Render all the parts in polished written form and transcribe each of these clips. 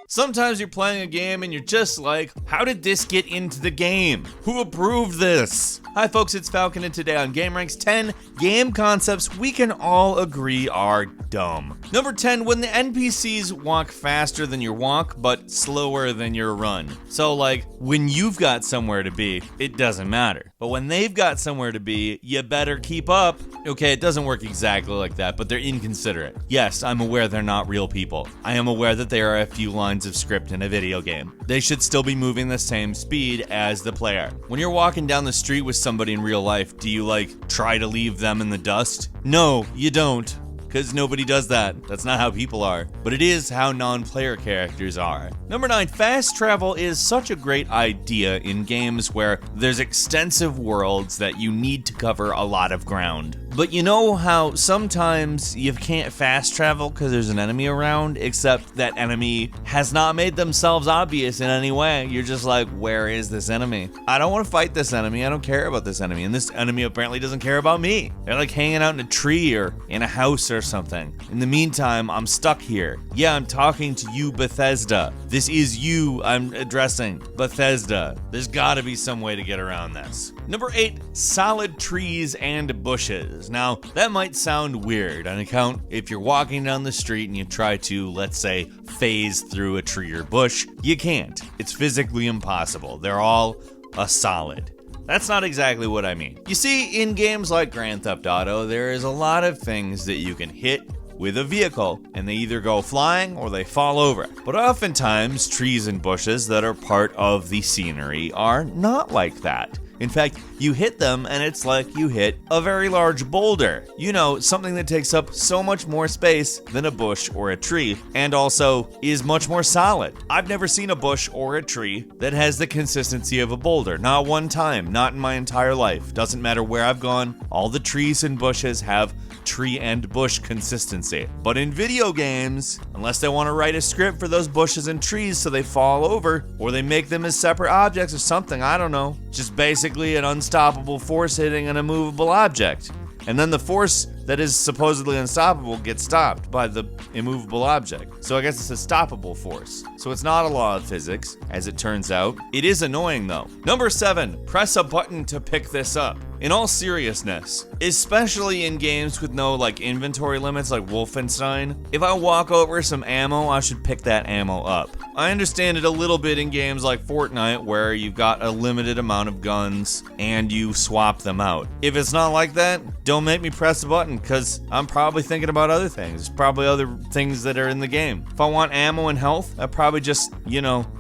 Sometimes you're playing a game and you're just like, how did this get into the game? Who approved this? Hi folks, it's Falcon, and today on gameranx, 10 game concepts we can all agree are dumb. Number 10, when the NPCs walk faster than your walk, but slower than your run. So like, when you've got somewhere to be, it doesn't matter. But when they've got somewhere to be, you better keep up. Okay, it doesn't work exactly like that, but they're inconsiderate. Yes, I'm aware they're not real people. I am aware that there are a few lines of script in a video game. They should still be moving the same speed as the player. When you're walking down the street with somebody in real life, do you try to leave them in the dust? No, you don't. Because nobody does that. That's not how people are. But it is how non-player characters are. Number 9, fast travel is such a great idea in games where there's extensive worlds that you need to cover a lot of ground. But you know how sometimes you can't fast travel because there's an enemy around, except that enemy has not made themselves obvious in any way. You're just like, where is this enemy? I don't want to fight this enemy. I don't care about this enemy. And this enemy apparently doesn't care about me. They're like hanging out in a tree or in a house or something. In the meantime, I'm stuck here. Yeah, I'm talking to you, Bethesda. This is you I'm addressing, Bethesda. There's gotta be some way to get around this. Number 8, solid trees and bushes. Now, that might sound weird on account if you're walking down the street and you try to, let's say, phase through a tree or bush, you can't. It's physically impossible. They're all a solid. That's not exactly what I mean. You see, in games like Grand Theft Auto, there is a lot of things that you can hit with a vehicle, and they either go flying or they fall over. But oftentimes, trees and bushes that are part of the scenery are not like that. In fact, you hit them and it's like you hit a very large boulder. You know, something that takes up so much more space than a bush or a tree, and also is much more solid. I've never seen a bush or a tree that has the consistency of a boulder. Not one time, not in my entire life. Doesn't matter where I've gone, all the trees and bushes have tree and bush consistency. But in video games, unless they want to write a script for those bushes and trees so they fall over, or they make them as separate objects or something, I don't know. Just basically an unstoppable force hitting an immovable object. And then the force that is supposedly unstoppable gets stopped by the immovable object. So I guess it's a stoppable force. So it's not a law of physics, as it turns out. It is annoying though. Number 7, press a button to pick this up. In all seriousness, especially in games with no inventory limits like Wolfenstein, if I walk over some ammo, I should pick that ammo up. I understand it a little bit in games like Fortnite where you've got a limited amount of guns and you swap them out. If it's not like that, don't make me press a button because I'm probably thinking about other things. Probably other things that are in the game. If I want ammo and health, I probably just,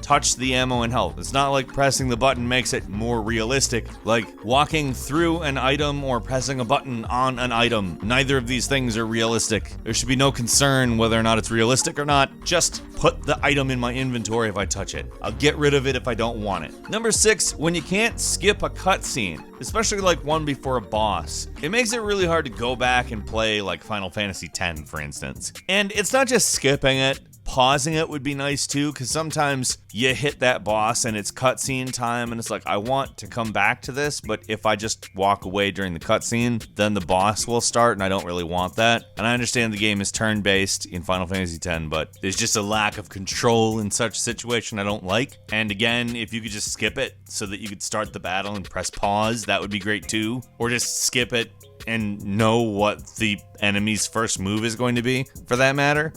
touch the ammo and health. It's not like pressing the button makes it more realistic. Like walking through an item or pressing a button on an item. Neither of these things are realistic. There should be no concern whether or not it's realistic or not. Just put the item in my inventory if I touch it. I'll get rid of it if I don't want it. Number 6, when you can't skip a cutscene, especially one before a boss, it makes it really hard to go back and play Final Fantasy X, for instance. And it's not just skipping it. Pausing it would be nice too, because sometimes you hit that boss and it's cutscene time and it's like, I want to come back to this, but if I just walk away during the cutscene, then the boss will start and I don't really want that. And I understand the game is turn-based in Final Fantasy X, but there's just a lack of control in such a situation I don't like. And again, if you could just skip it so that you could start the battle and press pause, that would be great too. Or just skip it and know what the enemy's first move is going to be, for that matter.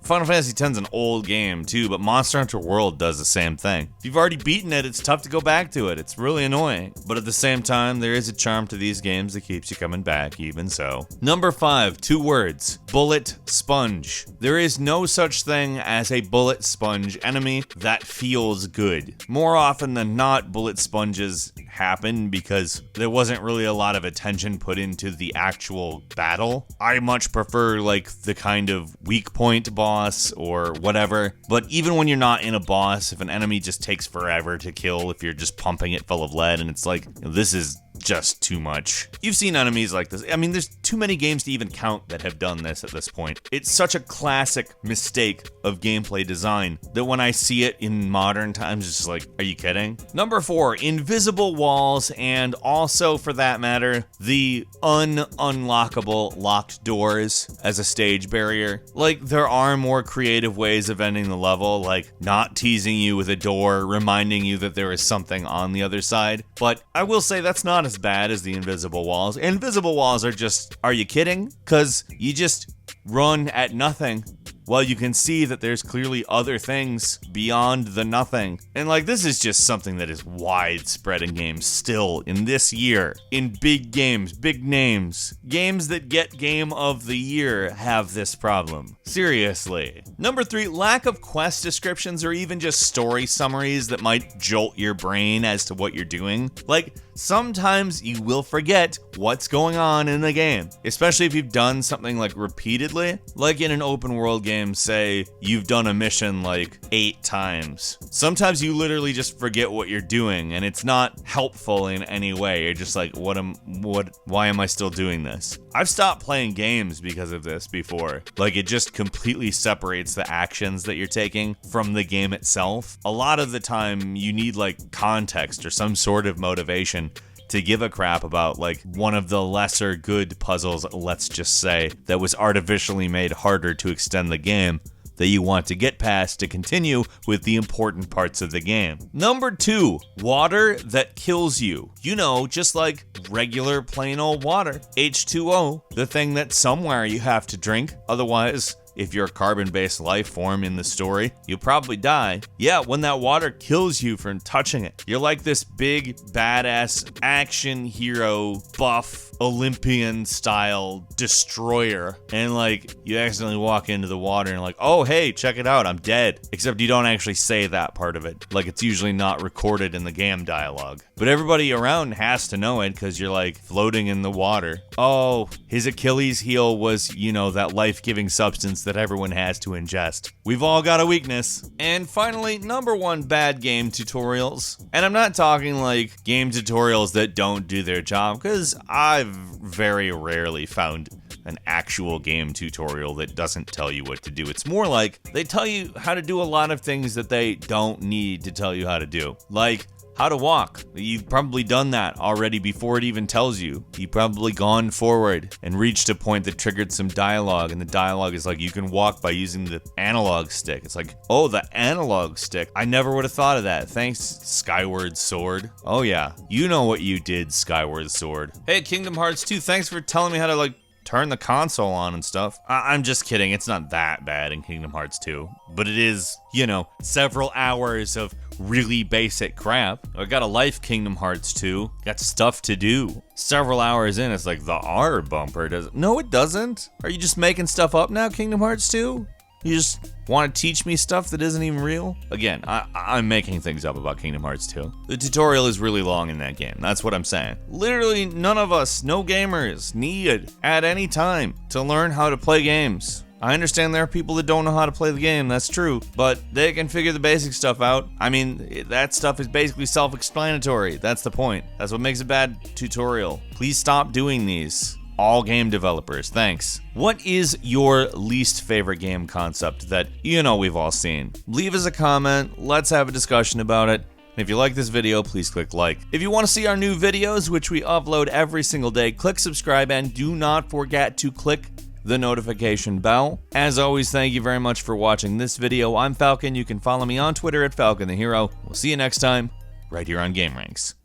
Final Fantasy X is an old game too, but Monster Hunter World does the same thing. If you've already beaten it, it's tough to go back to it. It's really annoying. But at the same time, there is a charm to these games that keeps you coming back, even so. Number 5, 2 words. Bullet sponge. There is no such thing as a bullet sponge enemy that feels good. More often than not, bullet sponges happen because there wasn't really a lot of attention put into the actual battle. I much prefer the kind of weak point boss or whatever, but even when you're not in a boss, if an enemy just takes forever to kill, if you're just pumping it full of lead and it's this is just too much. You've seen enemies like this. I mean, there's too many games to even count that have done this at this point. It's such a classic mistake of gameplay design that when I see it in modern times, it's just like, are you kidding? Number 4, invisible walls, and also, for that matter, the unlockable locked doors as a stage barrier. Like, there are more creative ways of ending the level, like not teasing you with a door, reminding you that there is something on the other side. But I will say that's not as bad as the invisible walls. Invisible walls are just, are you kidding? Because you just run at nothing. Well, you can see that there's clearly other things beyond the nothing. And like, this is just something that is widespread in games still in this year. In big games, big names, games that get Game of the Year have this problem. Seriously. Number 3, lack of quest descriptions or even just story summaries that might jolt your brain as to what you're doing. Like, sometimes you will forget what's going on in the game, especially if you've done something like repeatedly. Like in an open world game, say you've done a mission like 8 times. Sometimes you literally just forget what you're doing and it's not helpful in any way. You're just like, why am I still doing this? I've stopped playing games because of this before. Like, it just completely separates the actions that you're taking from the game itself. A lot of the time you need like context or some sort of motivation to give a crap about like one of the lesser good puzzles, let's just say, that was artificially made harder to extend the game that you want to get past to continue with the important parts of the game. Number 2, water that kills you. You know, just like regular plain old water. H2O, the thing that somewhere you have to drink, otherwise if you're a carbon-based life form in the story, you'll probably die. Yeah, when that water kills you from touching it, you're like this big, badass action hero, buff, Olympian-style destroyer, and like, you accidentally walk into the water and like, oh hey, check it out, I'm dead. Except you don't actually say that part of it. Like, it's usually not recorded in the game dialogue. But everybody around has to know it because you're like floating in the water. Oh, his Achilles heel was, you know, that life-giving substance that everyone has to ingest. We've all got a weakness. And finally, number 1, bad game tutorials. And I'm not talking like game tutorials that don't do their job, because I've very rarely found an actual game tutorial that doesn't tell you what to do. It's more like they tell you how to do a lot of things that they don't need to tell you how to do. Like how to walk. You've probably done that already before it even tells you. You've probably gone forward and reached a point that triggered some dialogue, and the dialogue is like, you can walk by using the analog stick. It's like, oh, the analog stick. I never would have thought of that. Thanks, Skyward Sword. Oh yeah, you know what you did, Skyward Sword. Hey, Kingdom Hearts 2, thanks for telling me how to like turn the console on and stuff. I'm just kidding. It's not that bad in Kingdom Hearts 2, but it is, you know, several hours of really basic crap. I got a life, Kingdom Hearts 2. Got stuff to do. Several hours in, it's like the R bumper doesn't. No, it doesn't. Are you just making stuff up now, Kingdom Hearts 2? You just want to teach me stuff that isn't even real? Again, I'm making things up about Kingdom Hearts 2. The tutorial is really long in that game. That's what I'm saying. Literally none of us, no gamers, need at any time to learn how to play games. I understand there are people that don't know how to play the game, that's true, but they can figure the basic stuff out. I mean, that stuff is basically self-explanatory. That's the point. That's what makes a bad tutorial. Please stop doing these. All game developers, thanks. What is your least favorite game concept that you know we've all seen? Leave us a comment, let's have a discussion about it. If you like this video, please click like. If you want to see our new videos, which we upload every single day, click subscribe and do not forget to click the notification bell. As always, thank you very much for watching this video. I'm Falcon. You can follow me on Twitter at Falcon the Hero. We'll see you next time, right here on gameranx.